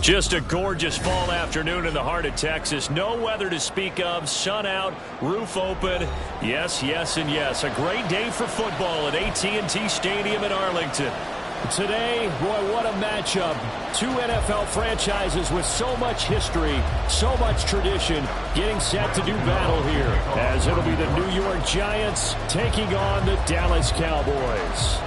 Just a gorgeous fall afternoon in the heart of Texas. No weather to speak of. Sun out, roof open. Yes, yes, and yes. A great day for football at AT&T Stadium in Arlington. Today, boy, what a matchup. Two NFL franchises with so much history, so much tradition, getting set to do battle here, as it'll be the New York Giants taking on the Dallas Cowboys.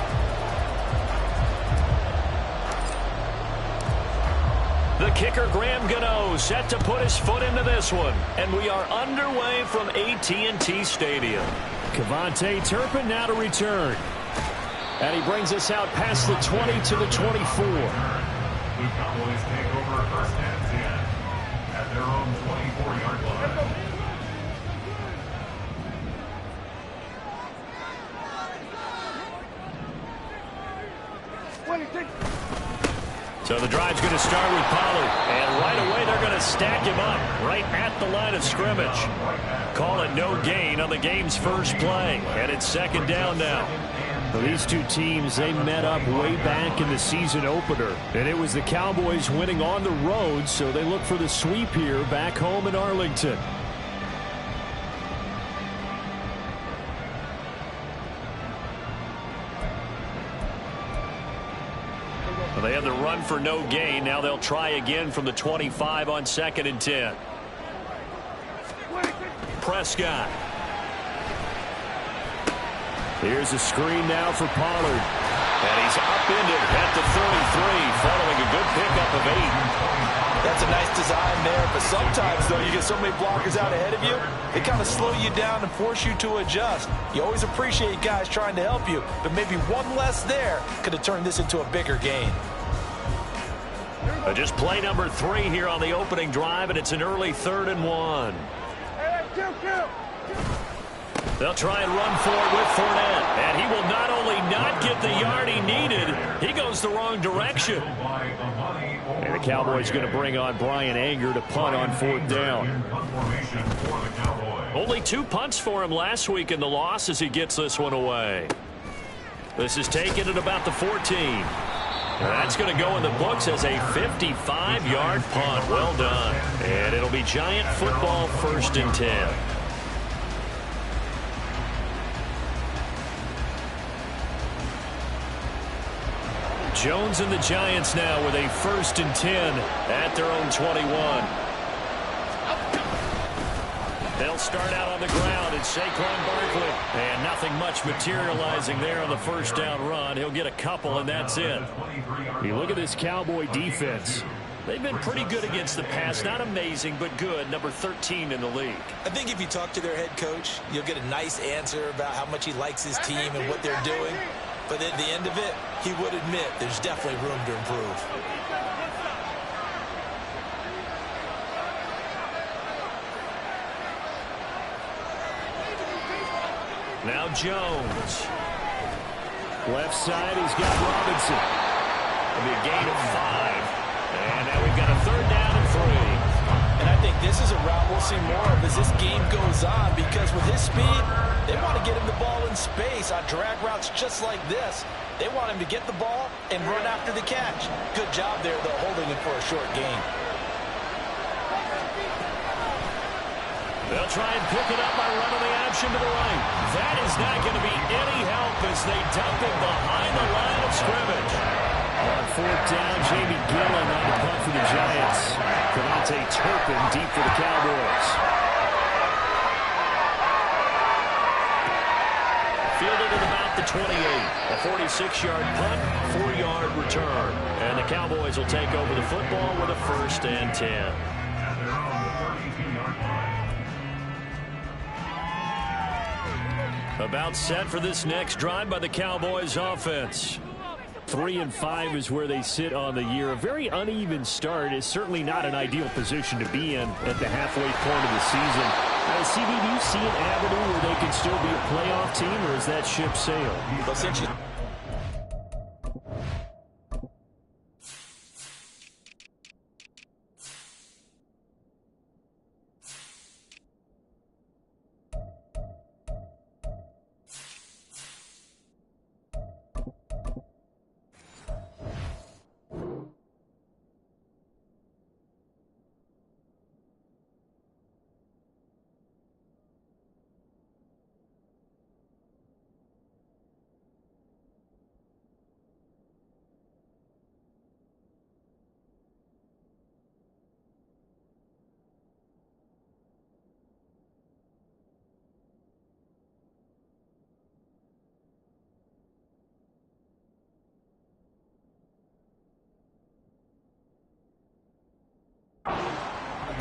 The kicker, Graham Gano, set to put his foot into this one. And we are underway from AT&T Stadium. Kevontae Turpin now to return. And he brings us out past the 20 to the 24. The Cowboys take over first and 10 at their own 24-yard line. So the drive's going to start with Pollard. And right away they're going to stack him up right at the line of scrimmage. Call it no gain on the game's first play. And it's second down now. Well, these two teams, they met up way back in the season opener. And it was the Cowboys winning on the road, so they look for the sweep here back home in Arlington. Well, they had the run for no gain. Now they'll try again from the 25 on 2nd and 10. Prescott. Here's a screen now for Pollard. And he's upended at the 33, following a good pickup of 8. That's a nice design there, but sometimes, though, you get so many blockers out ahead of you, they kind of slow you down and force you to adjust. You always appreciate guys trying to help you, but maybe one less there could have turned this into a bigger gain. Just play number 3 here on the opening drive, and it's an early 3rd and 1. They'll try and run for it with Fournette. And he will not only not get the yard he needed, he goes the wrong direction. And the Cowboys going to bring on Brian Anger to punt on 4th down. Only 2 punts for him last week in the loss as he gets this one away. This is taken at about the 14. And that's going to go in the books as a 55-yard punt. Well done. And it'll be Giant football, 1st and 10. Jones and the Giants now with a 1st and 10 at their own 21. They'll start out on the ground, and Saquon Barkley. And nothing much materializing there on the 1st down run. He'll get a couple, and that's it. You look at this Cowboy defense. They've been pretty good against the pass. Not amazing, but good. Number 13 in the league. I think if you talk to their head coach, you'll get a nice answer about how much he likes his team and what they're doing. But at the end of it, he would admit there's definitely room to improve. Now Jones. Left side, he's got Robinson. It'll be a gain of 5. And now we've got a 3rd down and 3. And I think this is a route we'll see more of as this game goes on, because with his speed, they want to get him the ball in space on drag routes just like this. They want him to get the ball and run after the catch. Good job there, though, holding it for a short gain. They'll try and pick it up by running the option to the right. That is not going to be any help as they dump it behind the line of scrimmage. On 4th down, Jamie Gillen on the punt for the Giants. Kevontae Turpin deep for the Cowboys. Fielded at about the 28. A 46-yard punt, 4-yard return. And the Cowboys will take over the football with a 1st and 10. About set for this next drive by the Cowboys offense. 3 and 5 is where they sit on the year. A very uneven start is certainly not an ideal position to be in at the halfway point of the season. CD, do you see an avenue where they can still be a playoff team, or is that ship sailed? Well, since you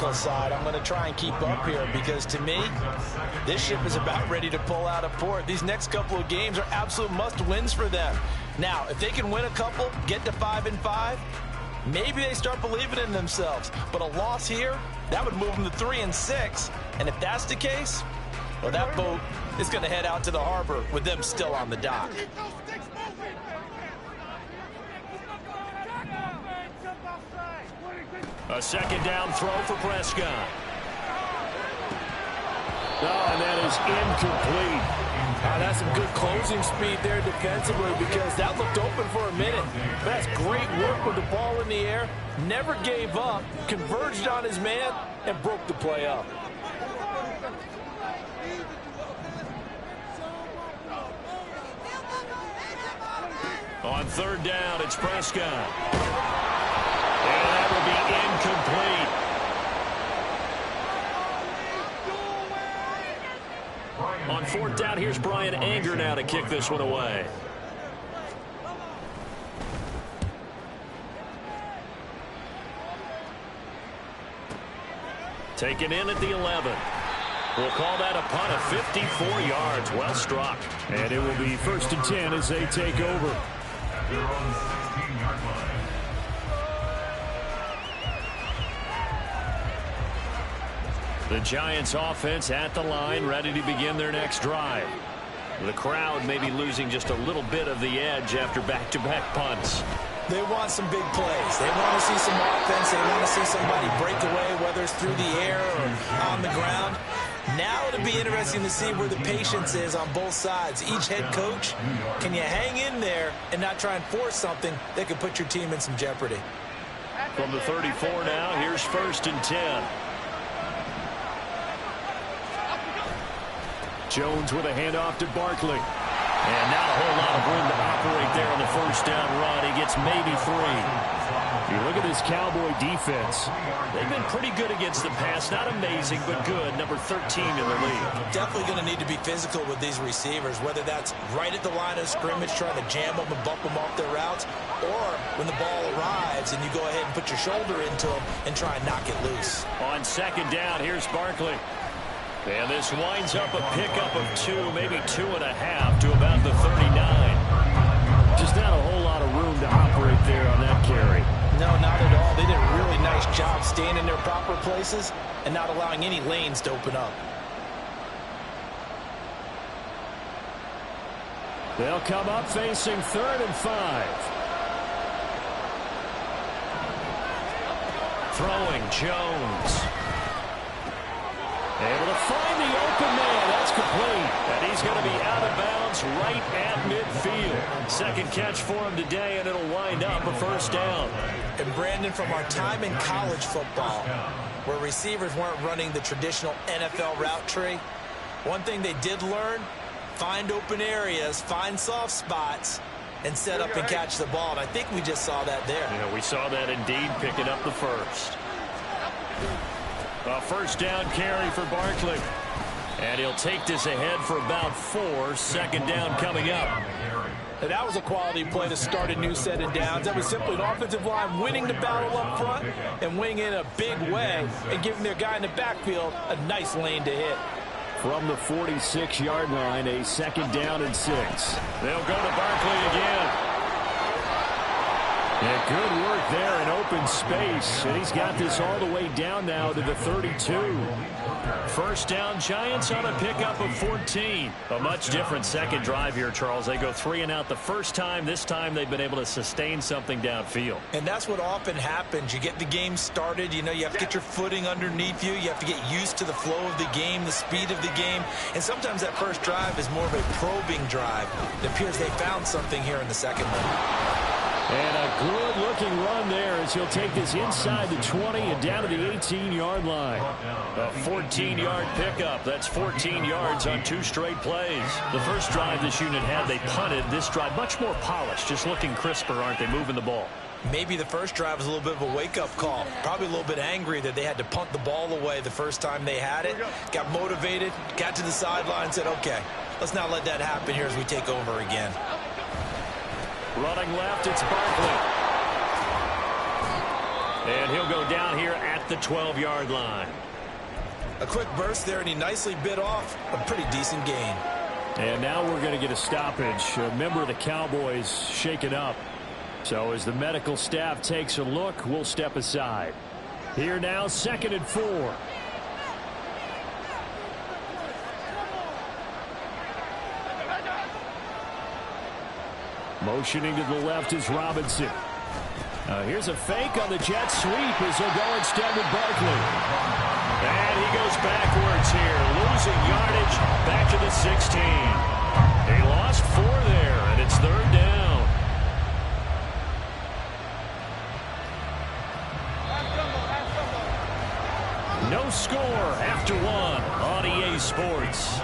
tactical side, I'm going to try and keep up here because, to me, this ship is about ready to pull out of port. These next couple of games are absolute must-wins for them. Now, if they can win a couple, get to 5-5, maybe they start believing in themselves. But a loss here, that would move them to 3-6. And if that's the case, well, that boat is going to head out to the harbor with them still on the dock. A second down throw for Prescott. Oh, and that is incomplete. That's some good closing speed there defensively because that looked open for a minute. That's great work with the ball in the air. Never gave up, converged on his man, and broke the play up. On third down, it's Prescott. And that will be incomplete. On fourth down, here's Brian Anger now to kick this one away. Taken in at the 11. We'll call that a punt of 54 yards. Well struck. And it will be 1st and 10 as they take over. At their own 16-yard line. The Giants offense at the line, ready to begin their next drive. The crowd may be losing just a little bit of the edge after back-to-back punts. They want some big plays. They want to see some offense. They want to see somebody break away, whether it's through the air or on the ground. Now it'll be interesting to see where the patience is on both sides. Each head coach, can you hang in there and not try and force something that could put your team in some jeopardy? From the 34 now, here's 1st and 10. Jones with a handoff to Barkley. And not a whole lot of room to operate there on the first down run. He gets maybe 3. You look at this Cowboy defense. They've been pretty good against the pass. Not amazing, but good. Number 13 in the league. Definitely going to need to be physical with these receivers, whether that's right at the line of scrimmage, trying to jam them and bump them off their routes, or when the ball arrives and you go ahead and put your shoulder into them and try and knock it loose. On second down, here's Barkley. And this winds up a pickup of 2, maybe 2.5 to about the 39. Just not a whole lot of room to operate there on that carry. No, not at all. They did a really nice job staying in their proper places and not allowing any lanes to open up. They'll come up facing 3rd and 5. Throwing Jones. Able to find the open man. That's complete. And he's going to be out of bounds right at midfield. Second catch for him today, and it'll wind up a 1st down. And Brandon, from our time in college football, where receivers weren't running the traditional NFL route tree, one thing they did learn, find open areas, find soft spots, and set up and catch the ball. And I think we just saw that there. Yeah, we saw that indeed, picking up the first. A 1st down carry for Barkley. And he'll take this ahead for about 4. 2nd down coming up. And that was a quality play to start a new set of downs. That was simply an offensive line winning the battle up front and winning in a big way and giving their guy in the backfield a nice lane to hit. From the 46-yard line, a 2nd down and 6. They'll go to Barkley again. Yeah, good work there in open space. And he's got this all the way down now to the 32. 1st down, Giants on a pickup of 14. A much different second drive here, Charles. They go 3 and out the first time. This time they've been able to sustain something downfield. And that's what often happens. You get the game started. You know, you have to get your footing underneath you. You have to get used to the flow of the game, the speed of the game. And sometimes that first drive is more of a probing drive. It appears they found something here in the second one. And a good-looking run there as he'll take this inside the 20 and down to the 18-yard line. A 14-yard pickup. That's 14 yards on 2 straight plays. The first drive this unit had, they punted. This drive, much more polished, just looking crisper, aren't they, moving the ball? Maybe the first drive was a little bit of a wake-up call. Probably a little bit angry that they had to punt the ball away the first time they had it. Got motivated, got to the sideline, said, okay, let's not let that happen here as we take over again. Running left, it's Barkley. And he'll go down here at the 12-yard line. A quick burst there, and he nicely bit off a pretty decent gain. And now we're going to get a stoppage. A member of the Cowboys shaken up. So as the medical staff takes a look, we'll step aside. Here now, 2nd and 4. Motioning to the left is Robinson. Here's a fake on the jet sweep as he'll go instead with Barkley. And he goes backwards here, losing yardage back to the 16. He lost 4 there, and it's 3rd down. No score after 1 on EA Sports.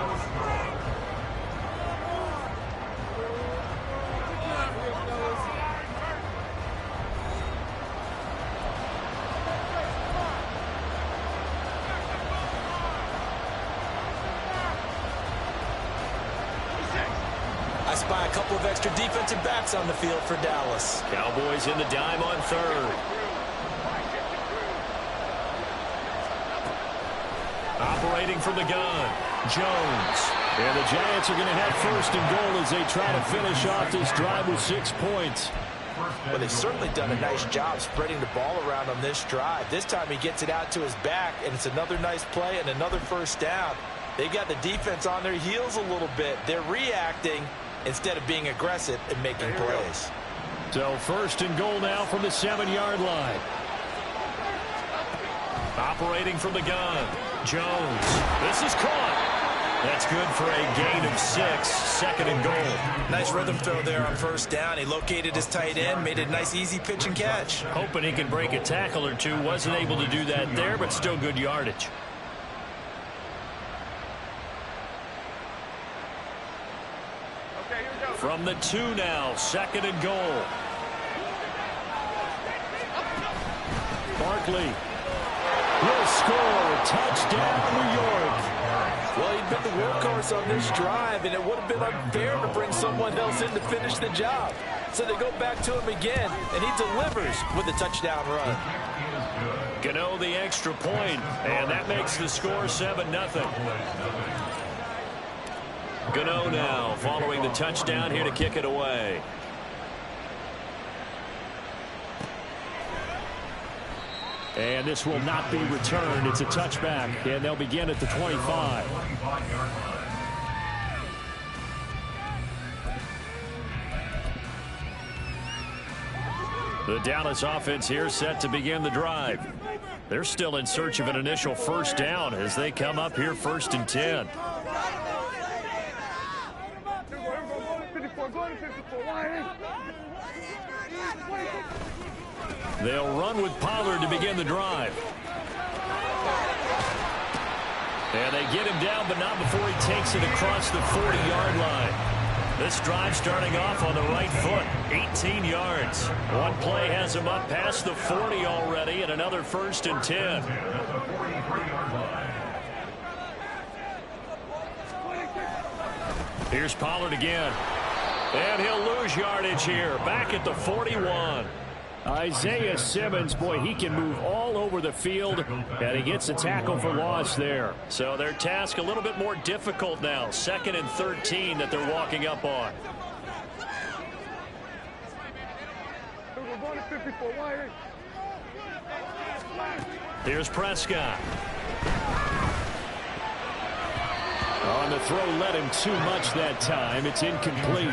I spy a couple of extra defensive backs on the field for Dallas. Cowboys in the dime on 3rd. Operating from the gun, Jones. And the Giants are going to have 1st and goal as they try to finish off this drive with 6 points. Well, they've certainly done a nice job spreading the ball around on this drive. This time he gets it out to his back, and it's another nice play and another 1st down. They got the defense on their heels a little bit. They're reacting instead of being aggressive and making plays. So 1st and goal now from the 7-yard line. Operating from the gun, Jones. This is caught. That's good for a gain of 6, 2nd and goal. Nice rhythm throw there on 1st down. He located his tight end, made a nice easy pitch and catch. Hoping he can break a tackle or two. Wasn't able to do that there, but still good yardage. From the 2 now, 2nd and goal. Barkley will score. Touchdown, New York. Well, he'd been the workhorse on this drive, and it would have been unfair to bring someone else in to finish the job. So they go back to him again, and he delivers with a touchdown run. Gano the extra point, and that makes the score 7-0. Gano now following the touchdown here to kick it away. And this will not be returned. It's a touchback, and they'll begin at the 25. The Dallas offense here set to begin the drive. They're still in search of an initial 1st down as they come up here 1st and 10. They'll run with Pollard to begin the drive. And they get him down, but not before he takes it across the 40-yard line. This drive starting off on the right foot, 18 yards. One play has him up past the 40 already, and another 1st and 10. Here's Pollard again. And he'll lose yardage here, back at the 41. Isaiah Simmons, boy, he can move all over the field, and he gets a tackle for loss there. So their task a little bit more difficult now. 2nd and 13 that they're walking up on. Here's Prescott. On the throw, led him too much that time. It's incomplete.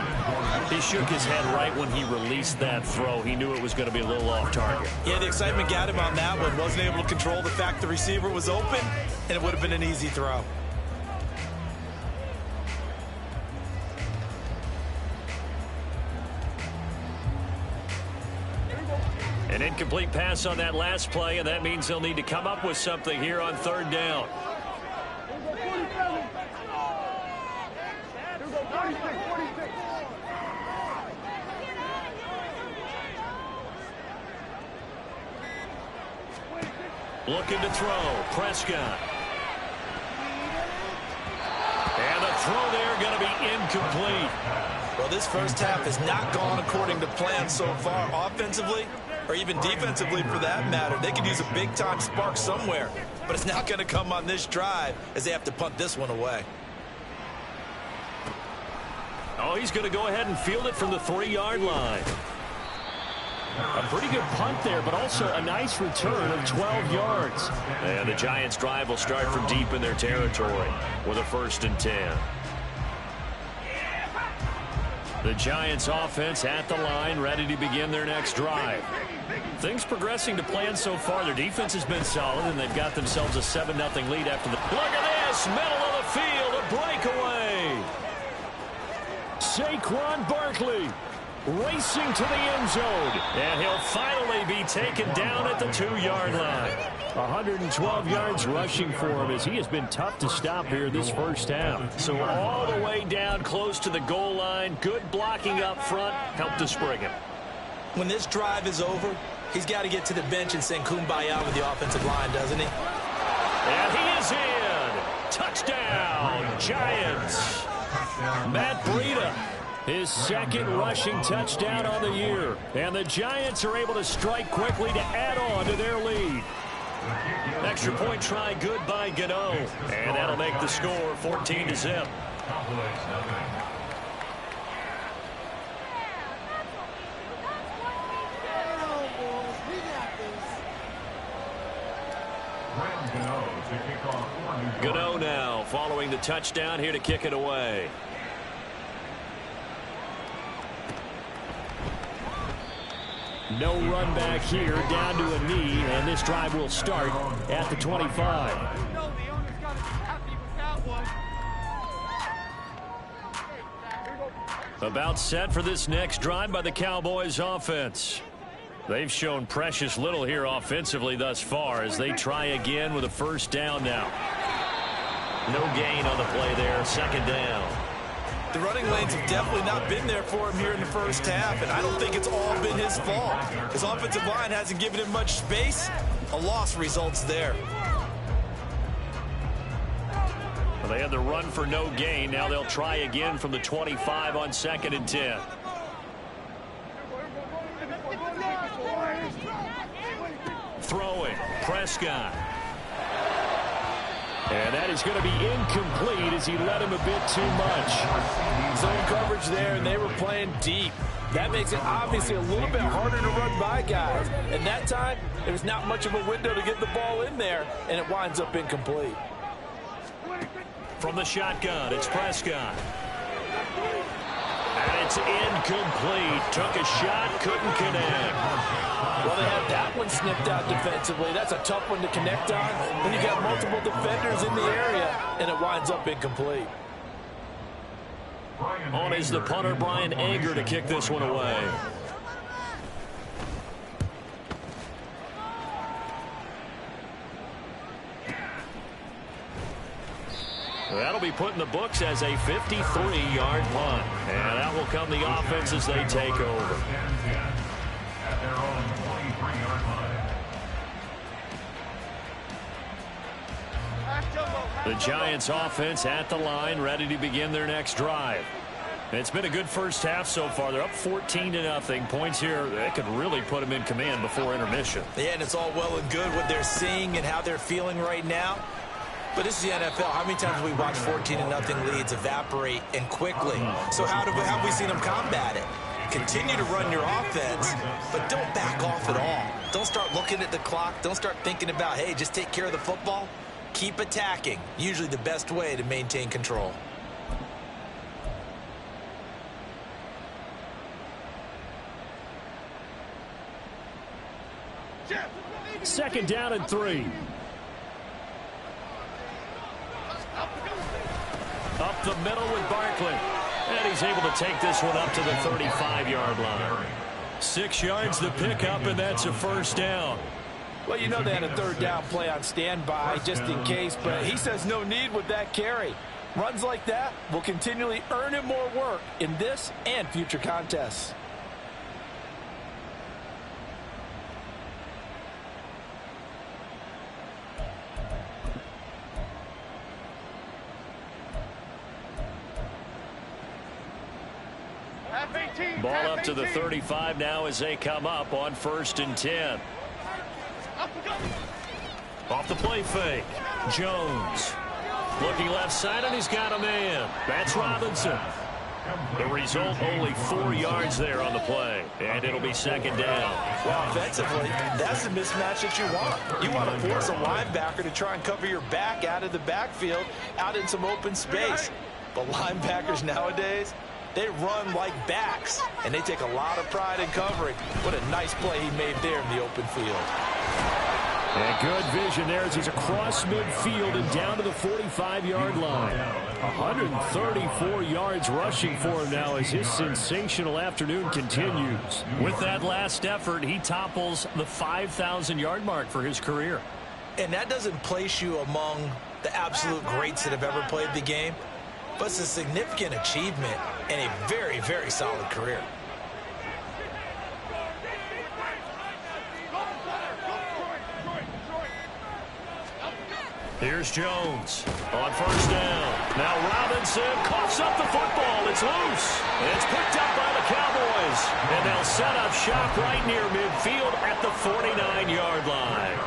He shook his head right when he released that throw. He knew it was going to be a little off target. Yeah, the excitement got him on that one. Wasn't able to control the fact the receiver was open, and it would have been an easy throw. An incomplete pass on that last play, and that means they'll need to come up with something here on 3rd down. Looking to throw, Prescott. And the throw there going to be incomplete. Well, this 1st half has not gone according to plan so far. Offensively, or even defensively for that matter. They could use a big-time spark somewhere, but it's not going to come on this drive as they have to punt this one away. Oh, he's going to go ahead and field it from the 3-yard line. A pretty good punt there, but also a nice return of 12 yards. And the Giants' drive will start from deep in their territory with a 1st and 10. The Giants' offense at the line, ready to begin their next drive. Things progressing to plan so far. Their defense has been solid, and they've got themselves a 7-0 lead after the... Look at this! Middle of the field, a breakaway! Saquon Barkley racing to the end zone, and he'll finally be taken down at the 2-yard line. 112 yards rushing for him as he has been tough to stop here this first half. So all the way down close to the goal line, good blocking up front, helped to spring him. When this drive is over, he's got to get to the bench and sing kumbaya with the offensive line, doesn't he? And he is in. Touchdown, Giants. Matt Breida, his 2nd rushing touchdown on the year. And the Giants are able to strike quickly to add on to their lead. Extra point try good by Gano. And that'll make the score 14-0. Gano now following the touchdown here to kick it away. No run back here, down to a knee, and this drive will start at the 25. About set for this next drive by the Cowboys offense. They've shown precious little here offensively thus far as they try again with a 1st down now. No gain on the play there, 2nd down. The running lanes have definitely not been there for him here in the first half, and I don't think it's all been his fault. His offensive line hasn't given him much space. A loss results there. Well, they had the run for no gain. Now they'll try again from the 25 on 2nd and 10. Throwing, Prescott. And that is going to be incomplete as he let him a bit too much. Zone coverage there, and they were playing deep. That makes it obviously a little bit harder to run by guys. And that time, there's not much of a window to get the ball in there, and it winds up incomplete. From the shotgun, it's Prescott. And it's incomplete. Took a shot, couldn't connect. Well, they had that one snipped out defensively. That's a tough one to connect on when you got multiple defenders in the area, and it winds up incomplete. On is the punter, Brian Anger, to kick this one away. That'll be put in the books as a 53-yard punt. And that will come the offense as they take over. At their own 23-yard line. The Giants offense at the line, ready to begin their next drive. It's been a good first half so far. They're up 14-0. Points here, that could really put them in command before intermission. Yeah, and it's all well and good what they're seeing and how they're feeling right now. But this is the NFL. How many times have we watched 14-0 leads evaporate and quickly? So how have we seen them combat it? Continue to run your offense, but don't back off at all. Don't start looking at the clock. Don't start thinking about, hey, just take care of the football. Keep attacking. Usually the best way to maintain control. Second down and 3. Up the middle with Barkley. And he's able to take this one up to the 35-yard line. 6 yards to pick up, and that's a first down. Well, you know they had a third down play on standby just in case, but he says no need with that carry. Runs like that will continually earn him more work in this and future contests. Ball up to the 35 now as they come up on 1st and 10. Off the play fake. Jones. Looking left side, and he's got a man. That's Robinson. The result, only 4 yards there on the play. And it'll be 2nd down. Well, offensively, that's the mismatch that you want. You want to force a linebacker to try and cover your back out of the backfield, out in some open space. But linebackers nowadays, they run like backs, and they take a lot of pride in covering. What a nice play he made there in the open field. And good vision there as he's across midfield and down to the 45-yard line. 134 yards rushing for him now as his sensational afternoon continues. With that last effort, he topples the 5,000-yard mark for his career. And that doesn't place you among the absolute greats that have ever played the game, but it's a significant achievement and a very, very solid career. Here's Jones on 1st down. Now Robinson coughs up the football. It's loose. And it's picked up by the Cowboys. And they'll set up shop right near midfield at the 49-yard line.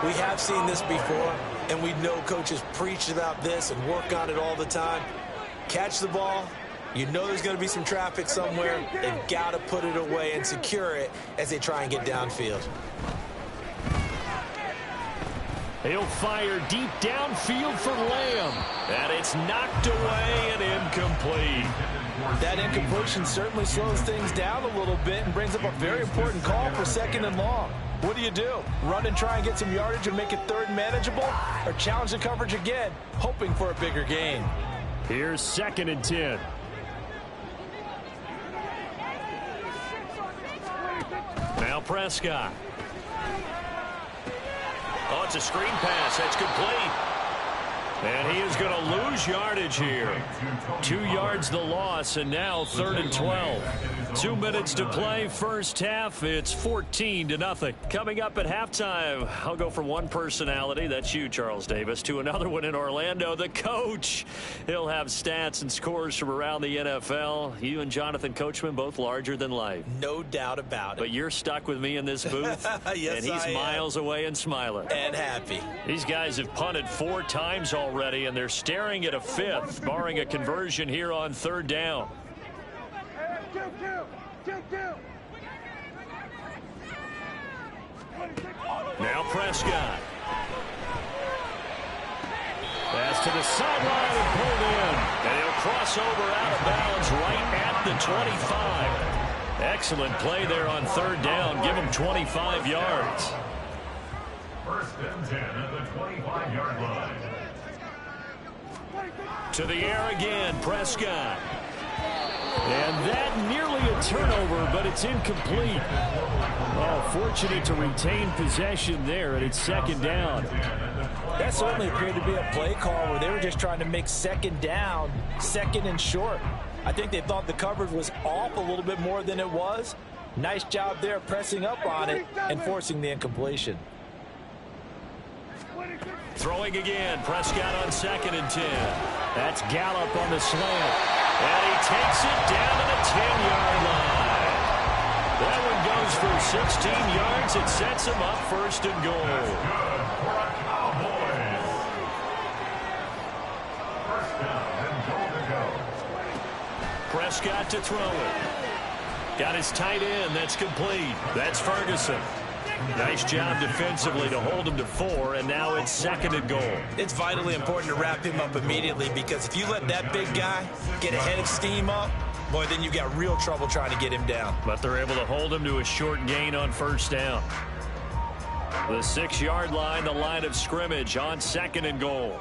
We have seen this before, and we know coaches preach about this and work on it all the time. Catch the ball. You know there's going to be some traffic somewhere. They've got to put it away and secure it as they try and get downfield. He'll fire deep downfield for Lamb. And it's knocked away and incomplete. That incompletion certainly slows things down a little bit and brings up a very important call for 2nd and long. What do? Run and try and get some yardage and make it 3rd manageable? Or challenge the coverage again, hoping for a bigger gain? Here's 2nd and 10. Now Prescott. Oh, it's a screen pass. That's complete. And he is going to lose yardage here. 2 yards the loss, and now 3rd and 12. 2 minutes to play, first half. It's 14-0. Coming up at halftime, I'll go from one personality, that's you, Charles Davis, to another one in Orlando, the coach. He'll have stats and scores from around the NFL. You and Jonathan Coachman, both larger than life. No doubt about it. But you're stuck with me in this booth, yes, and he's miles away and smiling. And happy. These guys have punted 4 times already, and they're staring at a 5th, barring a conversion here on 3rd down. Now Prescott. Pass to the sideline and pulled in. And he'll cross over out of bounds right at the 25. Excellent play there on 3rd down. Give him 25 yards. 1st and 10 at the 25-yard line. To the air again, Prescott. And that nearly a turnover, but it's incomplete. Oh, fortunate to retain possession there, and it's 2nd down. That certainly appeared to be a play call where they were just trying to make 2nd down, 2nd and short. I think they thought the coverage was off a little bit more than it was. Nice job there pressing up on it and forcing the incompletion. Throwing again, Prescott on 2nd and 10. That's Gallup on the slant. And he takes it down to the 10-yard line. That one goes for 16 yards. It sets him up 1st and goal. Good for a Cowboys. 1st down and goal to go. Prescott to throw it. Got his tight end. That's complete. That's Ferguson. Nice job defensively to hold him to 4, and now it's 2nd and goal. It's vitally important to wrap him up immediately, because if you let that big guy get a head of steam up, boy, then you've got real trouble trying to get him down. But they're able to hold him to a short gain on 1st down. The 6-yard line, the line of scrimmage on 2nd and goal.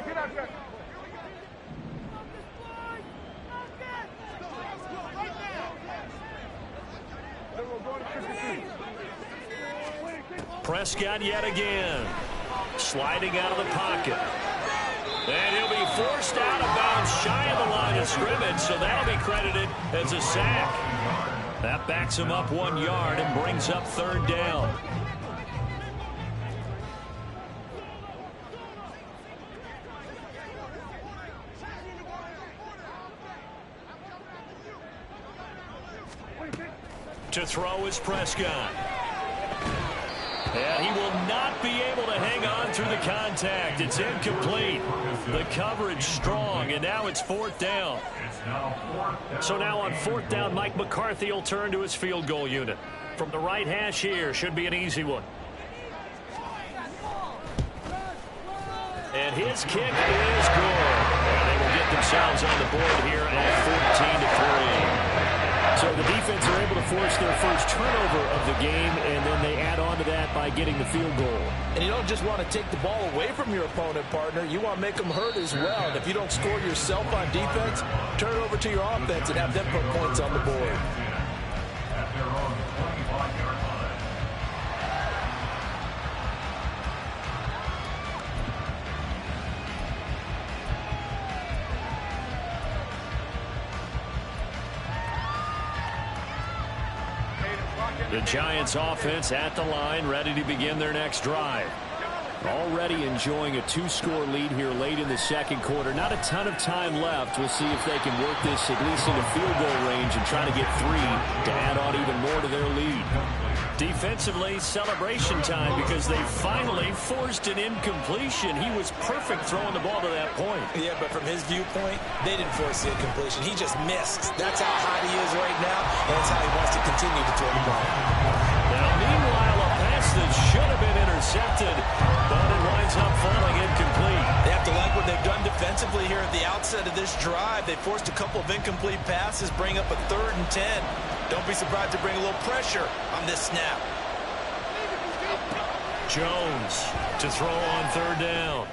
Get out there. Prescott yet again. Sliding out of the pocket. And he'll be forced out of bounds shy of the line of scrimmage, so that'll be credited as a sack. That backs him up 1 yard and brings up 3rd down. To throw is Prescott. And he will not be able to hang on through the contact. It's incomplete. The coverage strong, and now it's 4th down. So now on 4th down, Mike McCarthy will turn to his field goal unit. From the right hash here, should be an easy one. And his kick is good. And they will get themselves on the board here at 14-3. So the defense are able to force their first turnover of the game, and then they add on to that by getting the field goal. And you don't just want to take the ball away from your opponent, partner. You want to make them hurt as well. And if you don't score yourself on defense, turn it over to your offense and have them put points on the board. At their own 25-yard line. The Giants offense at the line, ready to begin their next drive. Already enjoying a 2-score lead here late in the second quarter. Not a ton of time left. We'll see if they can work this at least into field goal range and try to get 3 to add on even more to their lead. Defensively, celebration time because they finally forced an incompletion. He was perfect throwing the ball to that point. Yeah, but from his viewpoint, they didn't force the incompletion. He just missed. That's how hot he is right now, and that's how he wants to continue to throw the ball. Now, meanwhile, a pass that should have been intercepted, but it winds up falling incomplete. They have to like what they've done defensively here at the outset of this drive. They forced a couple of incomplete passes, bring up a 3rd and 10. Don't be surprised to bring a little pressure on this snap. Jones to throw on 3rd down.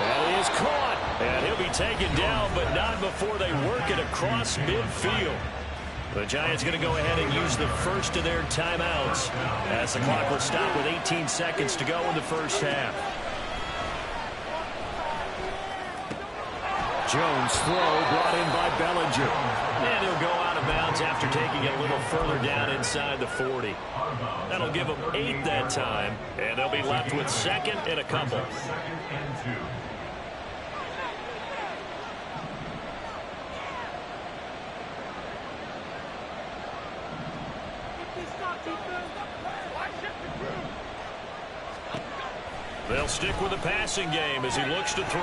That is caught, and he'll be taken down, but not before they work it across midfield. The Giants going to go ahead and use the first of their timeouts as the clock will stop with 18 seconds to go in the first half. Jones throw brought in by Bellinger. And he'll go out of bounds after taking it a little further down inside the 40. That'll give them 8 that time, and they'll be left with 2nd and a couple. 2nd and 2. They'll stick with the passing game as he looks to throw.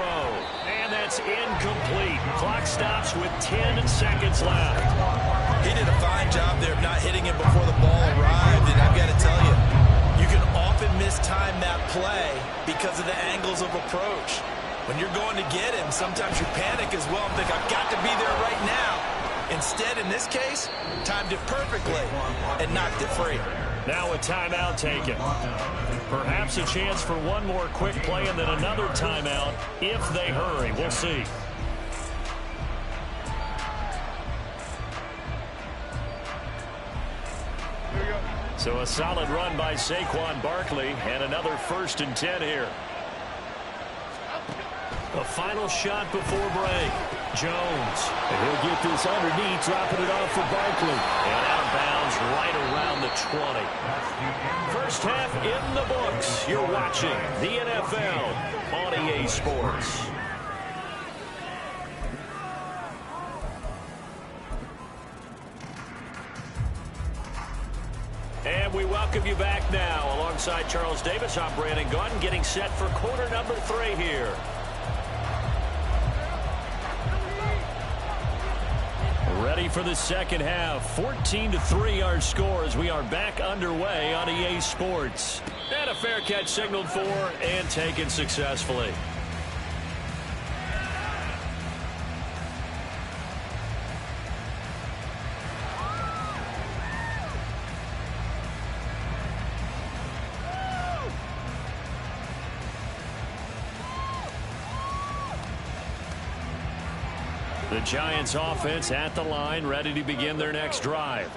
And that's incomplete. Clock stops with 10 seconds left. He did a fine job there of not hitting him before the ball arrived. And I've got to tell you, you can often mistime that play because of the angles of approach. When you're going to get him, sometimes you panic as well and think, I've got to be there right now. Instead, in this case, timed it perfectly and knocked it free. Now a timeout taken. Perhaps a chance for one more quick play and then another timeout if they hurry. We'll see. So a solid run by Saquon Barkley and another 1st and 10 here. A final shot before break. Jones. And he'll get this underneath, dropping it off for Barkley. And out of bounds right around the 20. First half in the books. You're watching the NFL on EA Sports. And we welcome you back now. Alongside Charles Davis, I'm Brandon Gunn, getting set for quarter number 3 here. Ready for the second half. 14-3 our score as we are back underway on EA Sports. And a fair catch signaled for and taken successfully. The Giants offense at the line, ready to begin their next drive.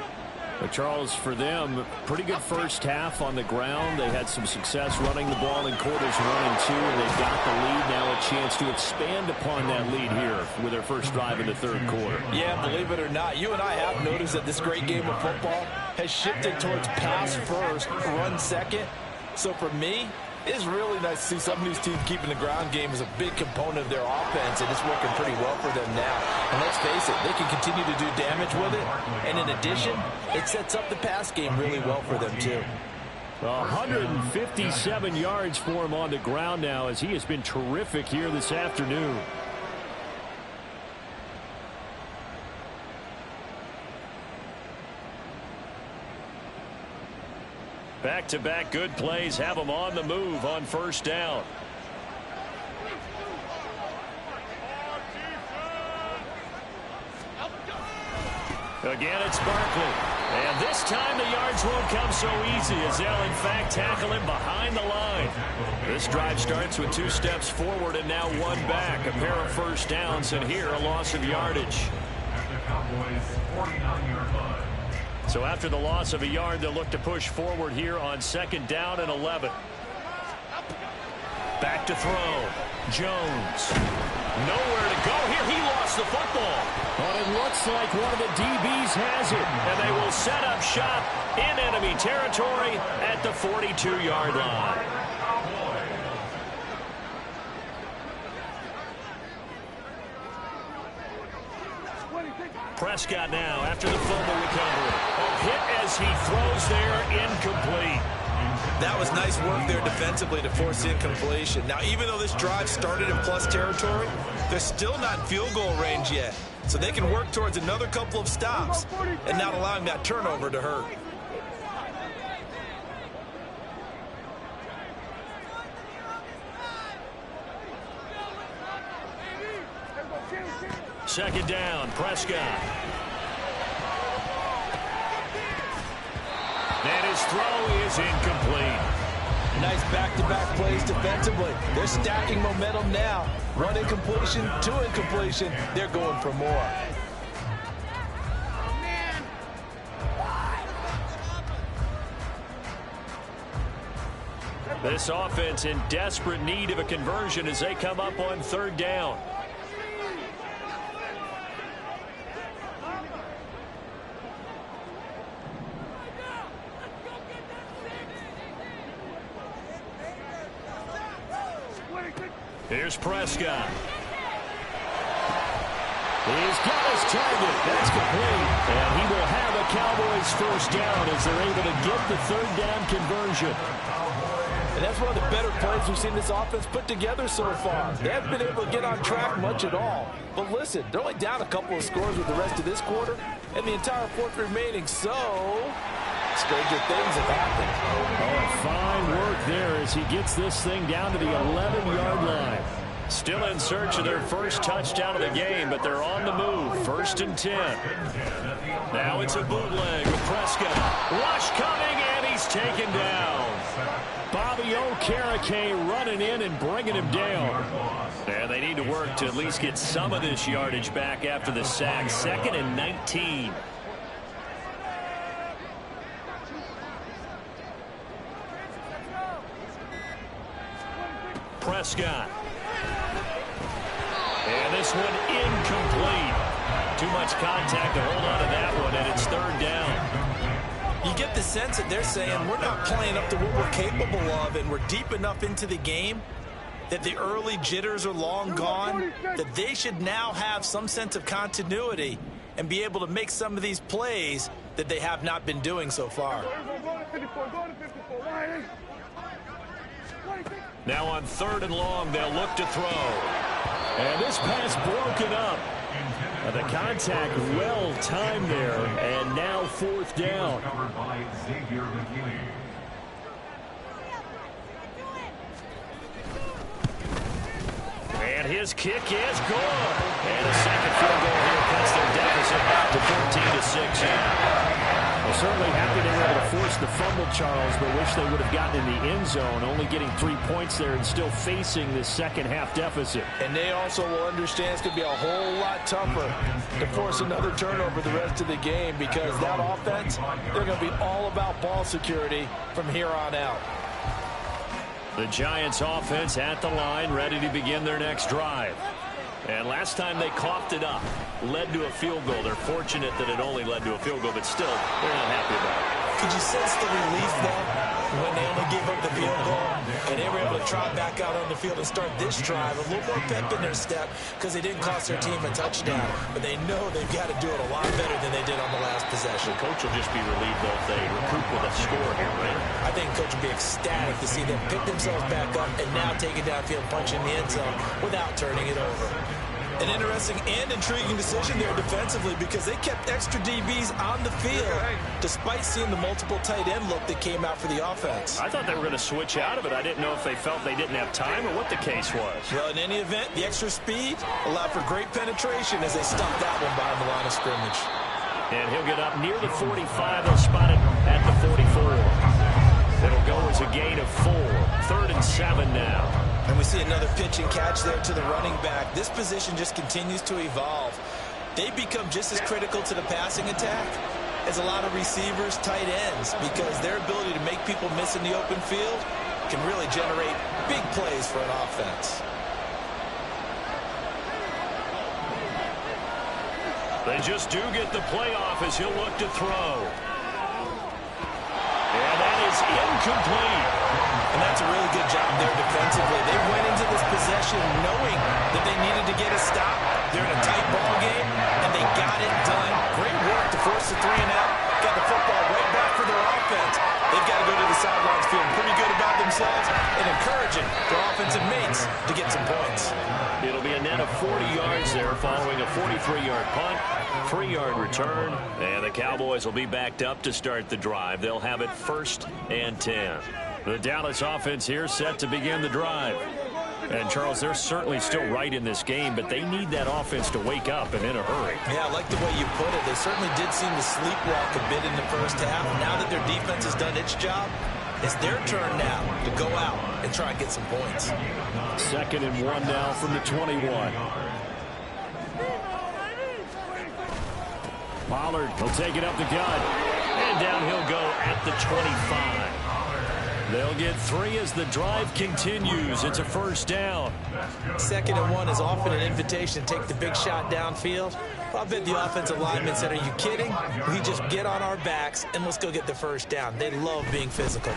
But Charles, for them, pretty good first half on the ground. They had some success running the ball in quarters 1 and 2, and they've got the lead now, a chance to expand upon that lead here with their first drive in the third quarter. Yeah, believe it or not, you and I have noticed that this great game of football has shifted towards pass first, run second. So for me, It's really nice to see some of these teams keeping the ground game as a big component of their offense, and it's working pretty well for them now. And let's face it, they can continue to do damage with it, and in addition, it sets up the pass game really well for them too. 157 yards for him on the ground now, as he has been terrific here this afternoon. Back-to-back good plays have him on the move on first down. Again, it's Barkley. And this time the yards won't come so easy, as they'll in fact tackle him behind the line. This drive starts with 2 steps forward and now 1 back. A pair of first downs, and here a loss of yardage. So after the loss of a yard, they'll look to push forward here on 2nd down and 11. Back to throw. Jones. Nowhere to go here. He lost the football. But it looks like one of the DBs has it. And they will set up shop in enemy territory at the 42-yard line. Prescott now after the fumble recovery. A hit as he throws there, incomplete. That was nice work there defensively to force the incompletion. Now, even though this drive started in plus territory, they're still not in field goal range yet. So they can work towards another couple of stops and not allowing that turnover to hurt. Second down, Prescott. And his throw is incomplete. Nice back-to-back plays defensively. They're stacking momentum now. 1 incompletion, 2 incompletion. They're going for more. This offense in desperate need of a conversion as they come up on 3rd down. Here's Prescott. He's got his target. That's complete. And he will have a Cowboys first down as they're able to get the 3rd down conversion. And that's one of the better plays we've seen this offense put together so far. They haven't been able to get on track much at all. But listen, they're only down a couple of scores with the rest of this quarter and the entire 4th remaining. So, stranger things have happened. Oh, fine work there as he gets this thing down to the 11-yard line. Still in search of their first touchdown of the game, but they're on the move. 1st and 10. Now it's a bootleg with Prescott. Rush coming, and he's taken down. Bobby Okereke running in and bringing him down. And they need to work to at least get some of this yardage back after the sack. 2nd and 19. Prescott. And this one incomplete. Too much contact to hold on to that one, and it's 3rd down. You get the sense that they're saying we're not playing up to what we're capable of, and we're deep enough into the game that the early jitters are long gone, that they should now have some sense of continuity and be able to make some of these plays that they have not been doing so far. Now on 3rd and long, they'll look to throw. And this pass broken up. And the contact well timed there. And now 4th down. And his kick is good. And a second field goal here cuts their deficit to 14-6. Well, certainly happy they were able to force the fumble, Charles, but wish they would have gotten in the end zone, only getting 3 points there and still facing this second-half deficit. And they also will understand it's going to be a whole lot tougher to force another turnover the rest of the game, because that offense, they're going to be all about ball security from here on out. The Giants offense at the line, ready to begin their next drive. And last time they coughed it up, led to a field goal. They're fortunate that it only led to a field goal, but still, they're not happy about it. Could you sense the relief, though, when they only gave up the field goal and they were able to trot back out on the field and start this drive a little more pep in their step because they didn't cost their team a touchdown, but they know they've got to do it a lot better than they did on the last possession. The coach will just be relieved, though, if they recoup with a score here, right? I think coach will be ecstatic to see them pick themselves back up and now take it downfield, punch in the end zone without turning it over. An interesting and intriguing decision there defensively because they kept extra DBs on the field despite seeing the multiple tight end look that came out for the offense. I thought they were going to switch out of it. I didn't know if they felt they didn't have time or what the case was. Well, in any event, the extra speed allowed for great penetration as they stuffed that one behind the line of scrimmage. And he'll get up near the 45. They'll spot it at the 44. It'll go as a gain of 4. 3rd and 7 now. And we see another pitch and catch there to the running back. This position just continues to evolve. They become just as critical to the passing attack as a lot of receivers, tight ends, because their ability to make people miss in the open field can really generate big plays for an offense. They just do get the playoff as he'll look to throw. And that is incomplete. And that's a really good job there defensively. They went into this possession knowing that they needed to get a stop. They're in a tight ball game, and they got it done. Great work to force the 3 and out. Got the football right back for their offense. They've got to go to the sidelines feeling pretty good about themselves and encouraging their offensive mates to get some points. It'll be a net of 40 yards there following a 43-yard punt, 3-yard return, and the Cowboys will be backed up to start the drive. They'll have it 1st and 10. The Dallas offense here set to begin the drive. And, Charles, they're certainly still right in this game, but they need that offense to wake up and in a hurry. Yeah, I like the way you put it. They certainly did seem to sleepwalk a bit in the first half. Now that their defense has done its job, it's their turn now to go out and try and get some points. 2nd and 1 now from the 21. Pollard will take it up the gut. And down he'll go at the 25. They'll get 3 as the drive continues. It's a 1st down. 2nd and 1 is often an invitation to take the big shot downfield. But I bet the offensive linemen said, are you kidding? We just get on our backs and let's go get the 1st down. They love being physical.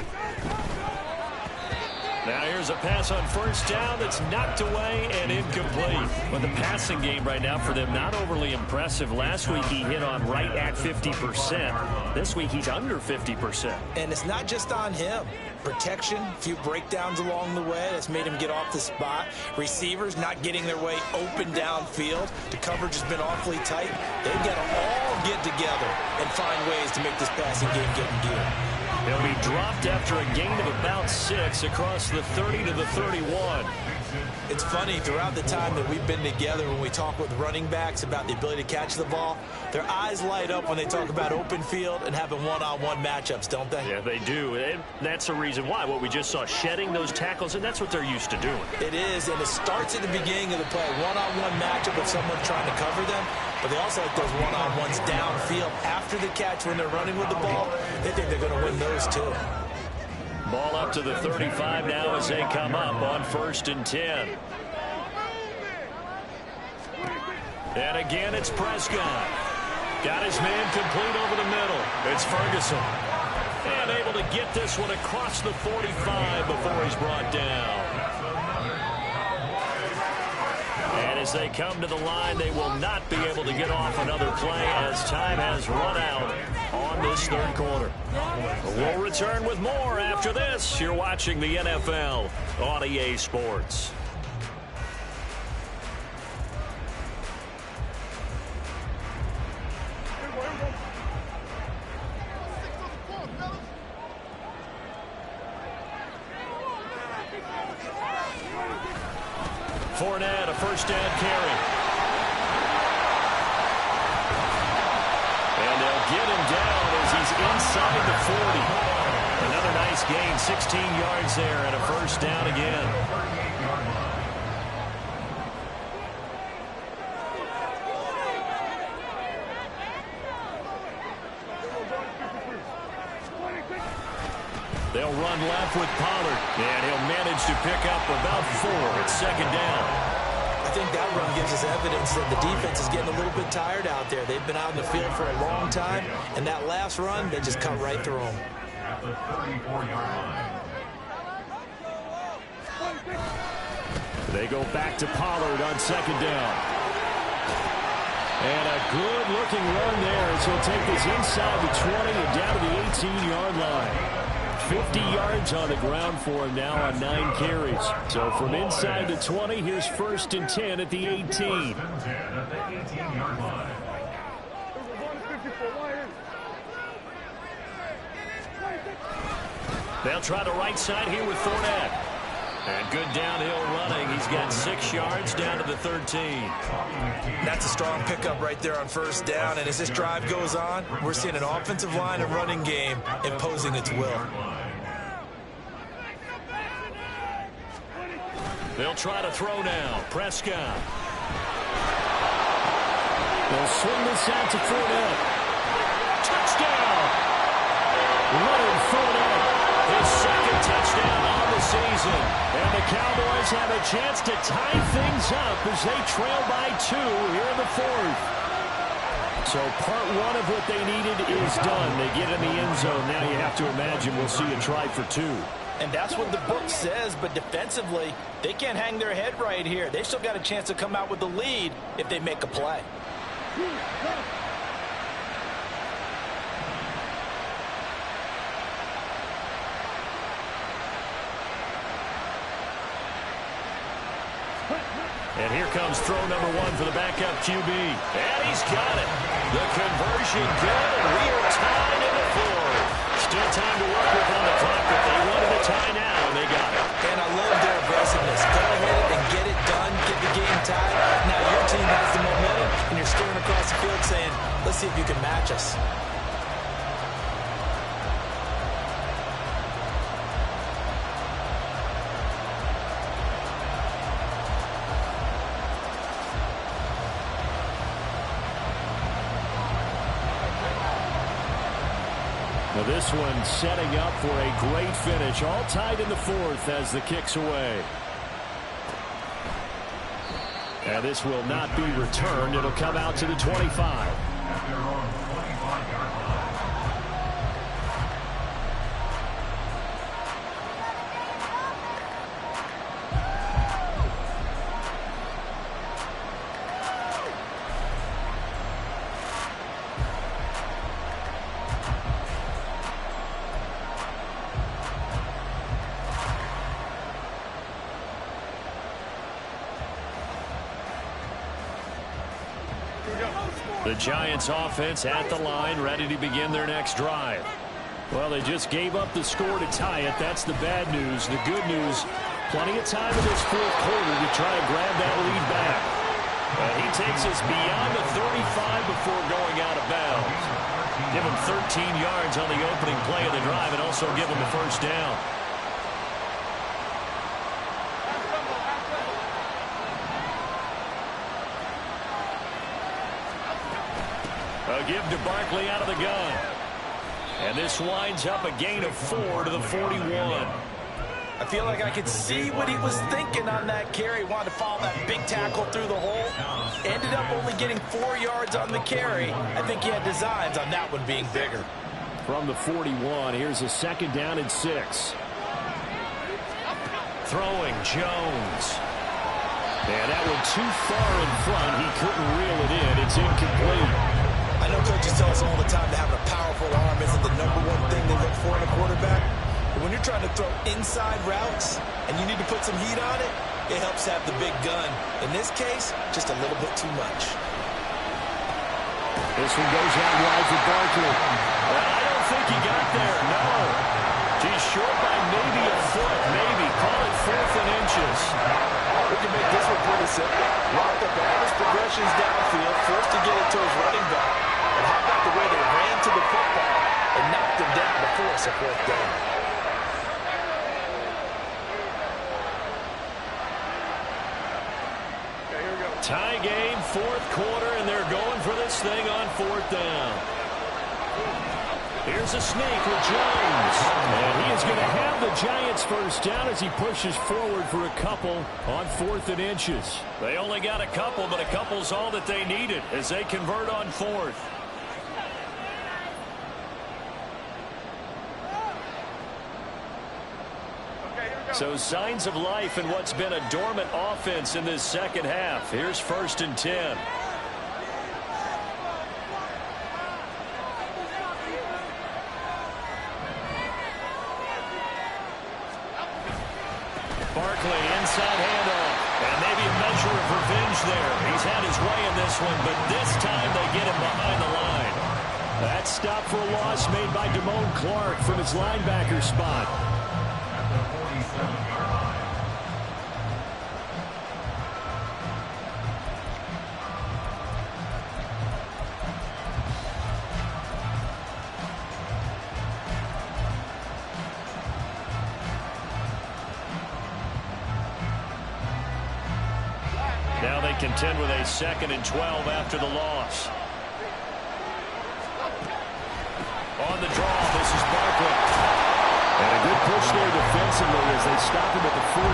Now here's a pass on 1st down that's knocked away and incomplete. But the passing game right now for them, not overly impressive. Last week he hit on right at 50%. This week he's under 50%. And it's not just on him. Protection, a few breakdowns along the way. That's made him get off the spot. Receivers not getting their way open downfield. The coverage has been awfully tight. They've got to all get together and find ways to make this passing game get in gear. He'll be dropped after a gain of about 6 across the 30 to the 31. It's funny, throughout the time that we've been together, when we talk with running backs about the ability to catch the ball, their eyes light up when they talk about open field and having one-on-one matchups, don't they? Yeah, they do. And that's the reason why. What we just saw, shedding those tackles, and that's what they're used to doing. It is, and it starts at the beginning of the play. One-on-one matchup if someone's trying to cover them, but they also like those one-on-ones downfield after the catch when they're running with the ball. They think they're going to win those too. Ball up to the 35 now as they come up on 1st and 10. And again, it's Prescott. Got his man complete over the middle. It's Ferguson. And able to get this one across the 45 before he's brought down. And as they come to the line, they will not be able to get off another play as time has run out on this 3rd quarter. We'll return with more after this. You're watching the NFL on EA Sports. Fournette, a 1st down carry. And they'll get him down as he's inside the 40. Another nice gain, 16 yards there, and a 1st down again. They'll run left with Pollard, and he'll manage to pick up about 4 at 2nd down. I I think that run gives us evidence that the defense is getting a little bit tired out there. They've been out in the field for a long time, and that last run, they just cut right through them. At the 34-yard line. They go back to Pollard on second down. And a good-looking run there as he'll take this inside the 20 and down to the 18-yard line. 50 yards on the ground for him now on 9 carries. So from inside the 20, here's 1st and 10 at the 18. 1st and 10 at the 18-yard line. They'll try the right side here with Fournette. And good downhill running. He's got 6 yards down to the 13. That's a strong pickup right there on 1st down. And as this drive goes on, we're seeing an offensive line and running game imposing its will. They'll try to throw now. Prescott. They'll swing this out to Fournette. Touchdown! Leonard Fournette. His 2nd touchdown on the season. And the Cowboys have a chance to tie things up as they trail by 2 here in the 4th. So part 1 of what they needed is done. They get in the end zone. Now you have to imagine we'll see a try for 2. And that's what the book says, but defensively, they can't hang their head right here. They've still got a chance to come out with the lead if they make a play. And here comes throw number 1 for the backup QB. And he's got it. The conversion good. We are tied in the 4th. Still time to work with on the clock, but they wanted a tie now, and they got it. And I love their aggressiveness. Go ahead and get it done, get the game tied. Now your team has the momentum, and you're staring across the field saying, let's see if you can match us. Well, this one setting up for a great finish. All tied in the 4th as the kick's away. And this will not be returned. It'll come out to the 25. The Giants offense at the line, ready to begin their next drive. Well, they just gave up the score to tie it. That's the bad news. The good news, plenty of time in this 4th quarter to try and grab that lead back. He takes us beyond the 35 before going out of bounds. Give him 13 yards on the opening play of the drive and also give him a 1st down. A give to Barkley out of the gun. And this winds up a gain of 4 to the 41. I feel like I could see what he was thinking on that carry. Wanted to follow that big tackle through the hole. Ended up only getting 4 yards on the carry. I think he had designs on that one being bigger. From the 41, here's a 2nd down and 6. Throwing Jones. And that one too far in front. He couldn't reel it in. It's incomplete. I know coaches tell us all the time that having a powerful arm isn't the #1 thing they look for in a quarterback. But when you're trying to throw inside routes and you need to put some heat on it, it helps have the big gun. In this case, just a little bit too much. This one goes out wide for Barkley. Well, I don't think he got there, no. He's short by maybe a foot, maybe. Call it 4th and inches. We can make this one pretty simple. Locked up all his progressions downfield, forced to get it to his running back. And how about the way they ran to the football and knocked him down to force a 4th down? Tie game, 4th quarter, and they're going for this thing on 4th down. Here's a sneak with Jones. And he is going to have the Giants first down as he pushes forward for a couple on 4th and inches. They only got a couple, but a couple's all that they needed as they convert on 4th. So signs of life in what's been a dormant offense in this second half. Here's 1st and 10. Barkley inside handoff. And maybe a measure of revenge there. He's had his way in this one, but this time they get him behind the line. That stop for a loss made by Damone Clark from his linebacker spot. Now they contend with a 2nd and 12 after the loss. On the draw, this is Barkley. And a good push there defensively as they stop him at the 48.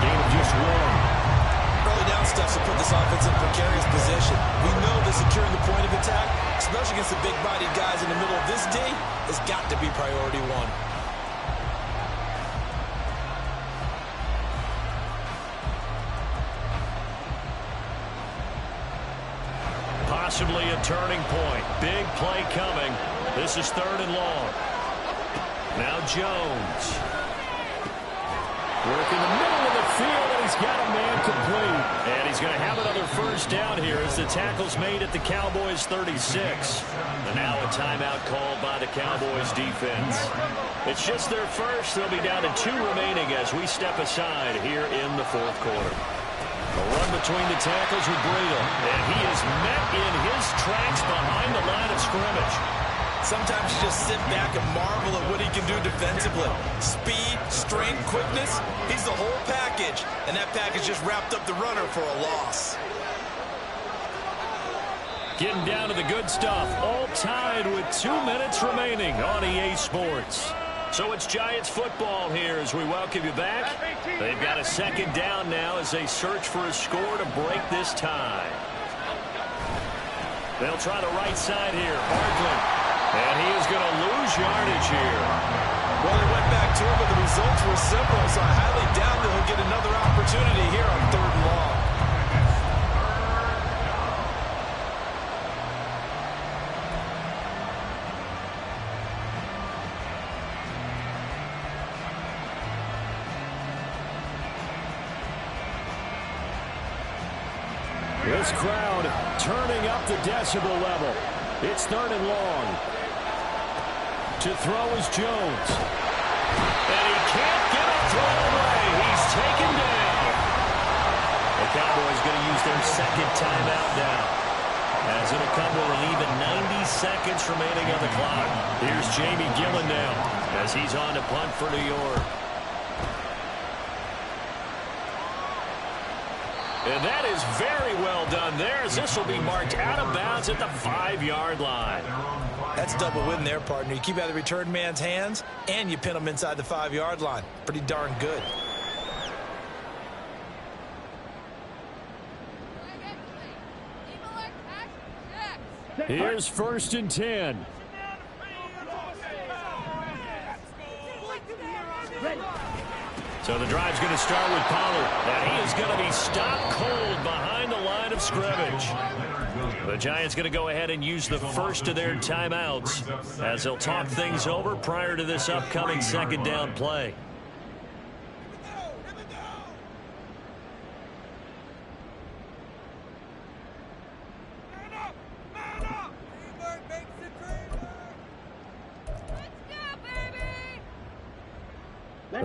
Gain of just 1. Early down steps to put this offense in a precarious position. We know that securing the point of attack, especially against the big-bodied guys in the middle of this day, has got to be priority 1. Possibly a turning point. Big play coming. This is 3rd and long. Now Jones. Working the middle of the field, and he's got a man complete. And he's going to have another first down here as the tackle's made at the Cowboys' 36. And now a timeout called by the Cowboys defense. It's just their first. They'll be down to 2 remaining as we step aside here in the 4th quarter. A run between the tackles with Breida, and he is met in his tracks behind the line of scrimmage. Sometimes you just sit back and marvel at what he can do defensively. Speed, strength, quickness, he's the whole package. And that package just wrapped up the runner for a loss. Getting down to the good stuff, all tied with 2 minutes remaining on EA Sports. So it's Giants football here as we welcome you back. They've got a 2nd down now as they search for a score to break this tie. They'll try the right side here. Barkley. And he is going to lose yardage here. Well, they went back to him, but the results were simple, so I highly doubt that he'll get another opportunity here on 3rd and long. This crowd turning up the decibel level. It's 3rd and long. To throw is Jones. And he can't get a throw away. He's taken down. The Cowboys going to use their 2nd timeout now. As it'll come with an even 90 seconds remaining on the clock. Here's Jamie Gillen now as he's on to punt for New York. And that is very well done there as this will be marked out of bounds at the 5-yard line. That's double win there, partner. You keep out of the return man's hands, and you pin him inside the 5-yard line. Pretty darn good. Here's 1st and 10. So the drive's going to start with Pollard. And he is going to be stopped cold behind the line of scrimmage. The Giants going to go ahead and use the first of their timeouts as they'll talk things over prior to this upcoming 2nd down play.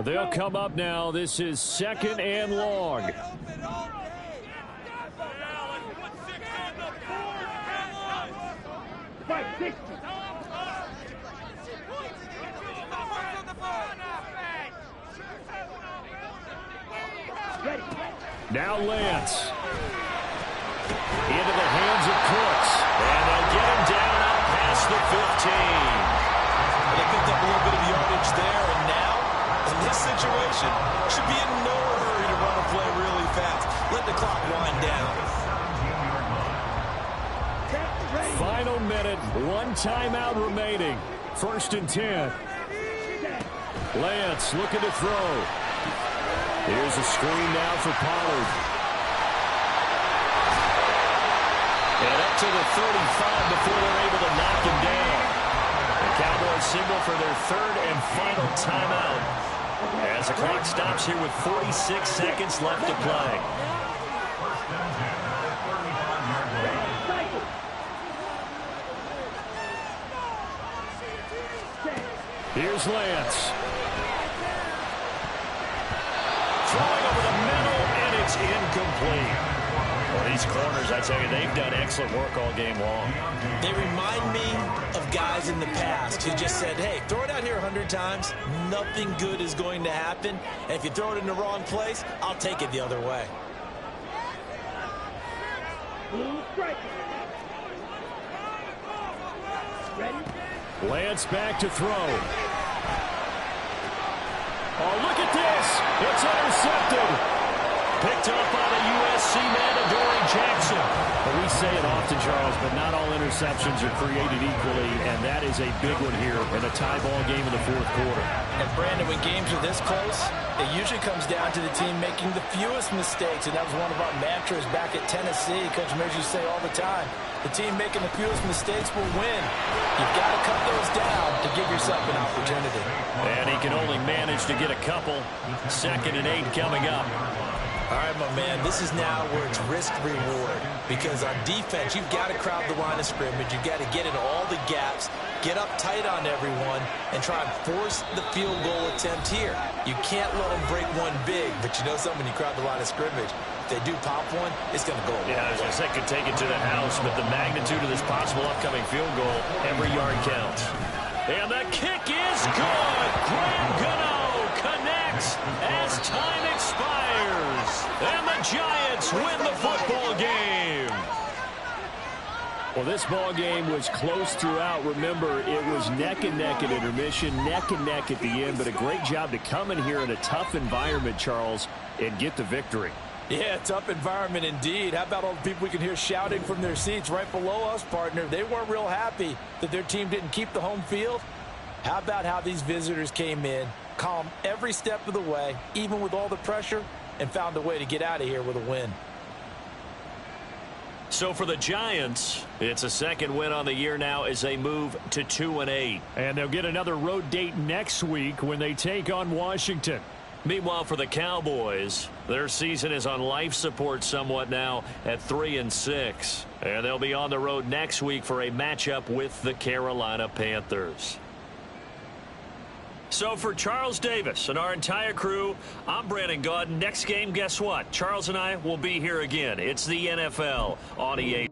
They'll come up now. This is 2nd and long. Now Lance. Into the hands of Cooks. And they'll get him down out past the final minute, one timeout remaining. 1st and 10. Lance looking to throw. Here's a screen now for Pollard. And up to the 35 before they're able to knock him down. The Cowboys signal for their 3rd and final timeout as the clock stops here with 46 seconds left to play. Here's Lance. Throwing over the middle, and it's incomplete. Well, these corners, I tell you, they've done excellent work all game long. They remind me of guys in the past who just said, hey, throw it out here 100 times. Nothing good is going to happen. And if you throw it in the wrong place, I'll take it the other way. Lance back to throw. Oh, look at this. It's intercepted. Picked up by the USC man, Adoree Jackson. Well, we say it often, Charles, but not all interceptions are created equally, and that is a big one here in a tie ball game in the 4th quarter. And, Brandon, when games are this close, it usually comes down to the team making the fewest mistakes, and that was one of our mantras back at Tennessee. Coach Mears used to say all the time, the team making the fewest mistakes will win. You've got to cut those down to give yourself an opportunity. And he can only manage to get a couple. 2nd and 8 coming up. All right, my man, this is now where it's risk-reward. Because on defense, you've got to crowd the line of scrimmage. You've got to get into all the gaps, get up tight on everyone, and try and force the field goal attempt here. You can't let them break one big, but you know something, when you crowd the line of scrimmage, if they do pop one, it's going to go away. Yeah, as I said, could take it to the house, but the magnitude of this possible upcoming field goal, every yard counts. And the kick is good. Graham Gano connects as time expires. And the Giants win the football game. Well, this ball game was close throughout. Remember, it was neck and neck at intermission, neck and neck at the end, but a great job to come in here in a tough environment, Charles, and get the victory. Yeah, tough environment indeed. How about all the people we can hear shouting from their seats right below us, partner? They weren't real happy that their team didn't keep the home field. How about how these visitors came in, calm every step of the way, even with all the pressure, and found a way to get out of here with a win. So for the Giants, it's a 2nd win on the year now as they move to 2-8. And they'll get another road date next week when they take on Washington. Meanwhile, for the Cowboys, their season is on life support somewhat now at 3-6. And they'll be on the road next week for a matchup with the Carolina Panthers. So for Charles Davis and our entire crew, I'm Brandon Gaudin. Next game, guess what? Charles and I will be here again. It's the NFL on EA